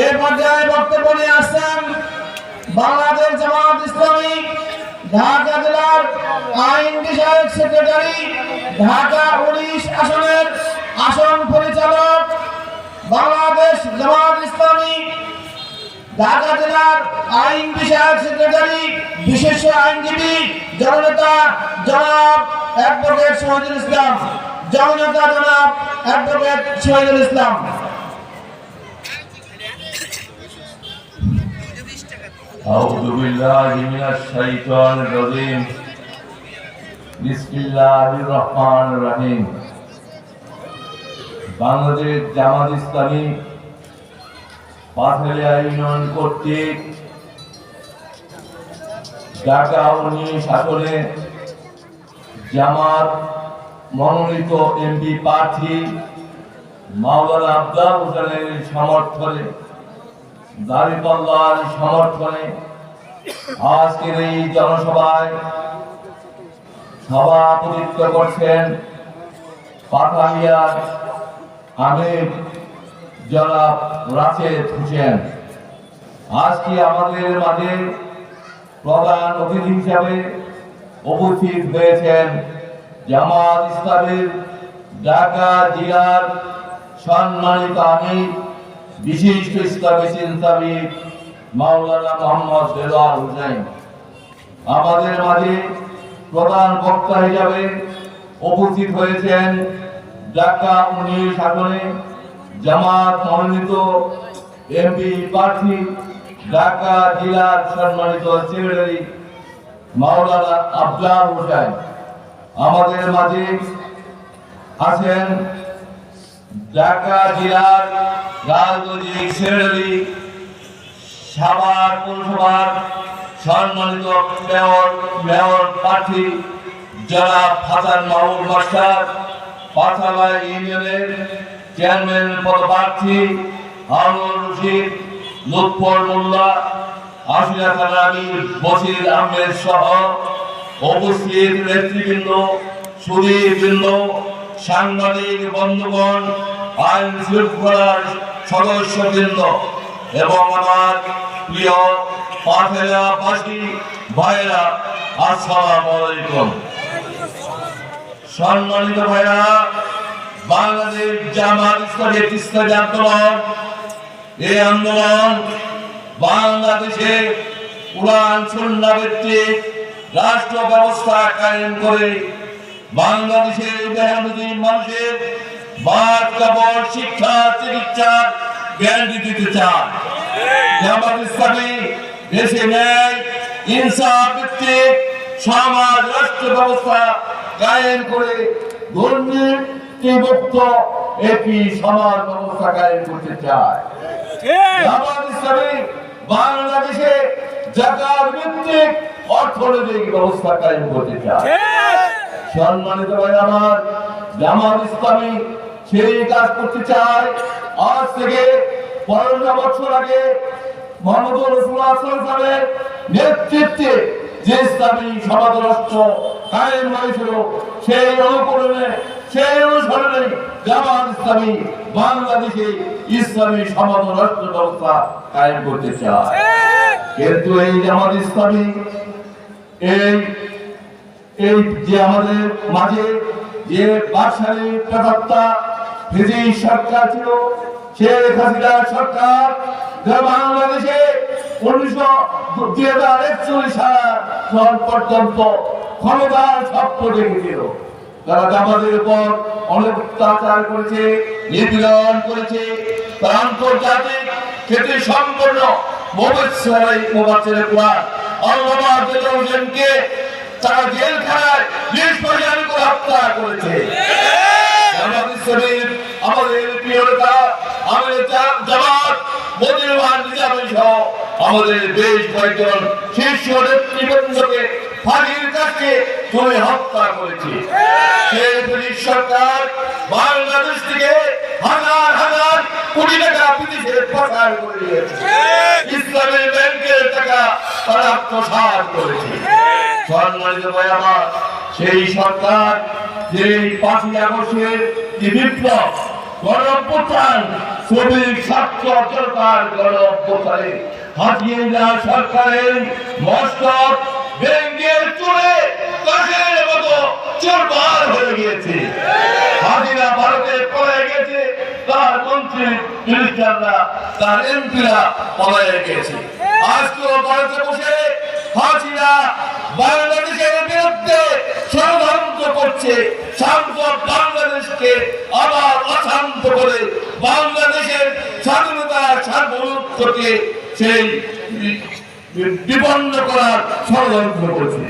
এই পর্যায়ে বক্তব্য নিয়ে আসছেন বাংলাদেশ জামাত ইসলামী ঢাকা জেলার আইন বিষয়ক সেক্রেটারি, ঢাকা 19 আসনের আসন পরিচালক, বাংলাদেশ জামাত ইসলামী ঢাকা জেলার আইন বিষয়ক সেক্রেটারি, বিশেষ আইনজীবী জননেতা জনাব অ্যাডভোকেট শহীদুল ইসলাম, জননেতা জনাব অ্যাডভোকেট শহীদুল ইসলাম। أعوذ بالله من الشيطان الرجيم بسم الله الرحمن الرحيم বাংলাদেশ জামাত ইসলামী পাথালিয়া ইউনিয়ন কর্তৃক ঢাকা 19 আসনে জামাত মনোনীত এমপি প্রার্থী মাওলানা আব্দুল হোসেনের সমর্থনে দাঁড়িপাল্লার সমর্থনে আজকের এই জনসভায় সভাপতিত্ব করছেন পাথালিয়ার আমির জনাব রাশেদ হোসেন। আজকে আমাদের মাঝে প্রধান অতিথি হিসাবে উপস্থিত হয়েছেন জামাত ইসলামীর ঢাকা জেলার সম্মানিত আমির বিশিষ্ট ইসলামী চিন্তাবিদ মাওলানা মোহাম্মদ দেলোয়ার হোসেন। আমাদের মাঝে প্রধান বক্তা হিসাবে উপস্থিত হয়েছেন ঢাকা 19 আসনে জামাত মনোনীত এমপি প্রার্থী ঢাকা জেলার সম্মানিত সেক্রেটারি মাওলানা আব্দুল হোসেন। আমাদের মাঝে আছেন ঢাকা জেলার রাজনৈতিক সেক্রেটারি সাভার পৌরসভার সম্মানিত মেয়র প্রার্থী জনাব হাসান মাহমুদ মাস্টার, পাথালিয়া ইউনিয়নের চেয়ারম্যান পদপ্রার্থী হারুন রশিদ, লুৎফর মোল্লা, আশিয়া থানার আমির বশির আহমেদ সহ উপস্থিত নেতৃবৃন্দ, সুধীবৃন্দ, সাংবাদিক বন্ধুগণ, আইন শৃঙ্খলার সদস্যবৃন্দ এবং আমার প্রিয় পাথালিয়াবাসী ভাইরা, আসসালামু আলাইকুম। সম্মানিত ভাইরা, বাংলাদেশ জামাত ইসলামী আন্দোলন, এই আন্দোলন বাংলাদেশে কুরআন সুন্নাহ ভিত্তিক রাষ্ট্র ব্যবস্থা কায়েম করে বাংলাদেশের মেহনতি মানুষের বাদ কাপড় শিক্ষা চিকিৎসার গ্যারান্টি দিতে চায়। জামাত ইসলামী দেশে ন্যায় ইনসাফ ভিত্তিক সমাজ রাষ্ট্র ব্যবস্থা কায়েম করে দুর্নীতিমুক্ত একটি সমাজ ব্যবস্থা কায়েম করতে চায়। জামাত ইসলামী বাংলাদেশে জাকাত ভিত্তিক অর্থনৈতিক ব্যবস্থা কায়েম করতে চায়। সম্মানিত ভাই আমার, জামাত ইসলামী সেই কাজ করতে চায়। আজ থেকে 15 বছর আগে মুহাম্মদ রাসূলুল্লাহ সাল্লাল্লাহু আলাইহি ওয়াসাল্লামের নেতৃত্বে যে ইসলামী সমাজ রাষ্ট্র কায়েম হয়েছিল, সেই অনুসরণে জামাত ইসলামী বাংলাদেশে ইসলামী সমাজ রাষ্ট্র ব্যবস্থা কায়েম করতে চায়। কিন্তু এই জামাত ইসলামী এই যে আমাদের মাঝে যে বাদশাহী প্রথাপ্তা ফিজি সরকার ছিল, শেখ হাসিনার সরকার বাংলাদেশে 2041 সাল পর্যন্ত ক্ষমতার স্বপ্ন দেখেছিল। তারা জামাতের উপর অনেক অত্যাচার করেছে, নিপীড়ন করেছে। তারা আন্তর্জাতিক ক্ষেত্রে সম্পূর্ণ তারা জেলখানায় 20 বছর করে হত্যা করেছে। আমাদের প্রিয় নেতা আমাদের জামাত মনিরুল নিজামী সহ আমাদের বেশ কয়েকজন শীর্ষ নেতৃবৃন্দকে ফাঁসির কাছে তুলে হত্যা করেছে। সেই ব্রিটিশ সরকার বাংলাদেশ থেকে হাজার হাজার কোটি টাকা বিদেশে পাচার করে দিয়েছে। ইসলামী ব্যাংকের টাকা তারা আত্মসাৎ করেছে। সম্মানিত ভাই আমার, সেই সরকার যে 5ই আগস্টের যে বিপ্লব গণঅভ্যুত্থান শ্রমিক ছাত্র জনতার গণ অভ্যুত্থানে হাসিনা সরকারের মস্তক ভেঙে চুরে কাঠের মতো চুরমার হয়ে গিয়েছে। হাসিনা ভারতে পড়ে গেছে, তার মন্ত্রী মিনিস্টাররা, তার এমপিরা পড়ে গেছে। আজকেও ভারতে বসে হাসিনা বাংলাদেশের বিরুদ্ধে ষড়যন্ত্র করছে। শান্ত বাংলাদেশকে আবার অশান্ত করে বাংলাদেশের স্বাধীনতা সার্বভৌমত্বকে সেই বিপন্ন করার ষড়যন্ত্র করছে।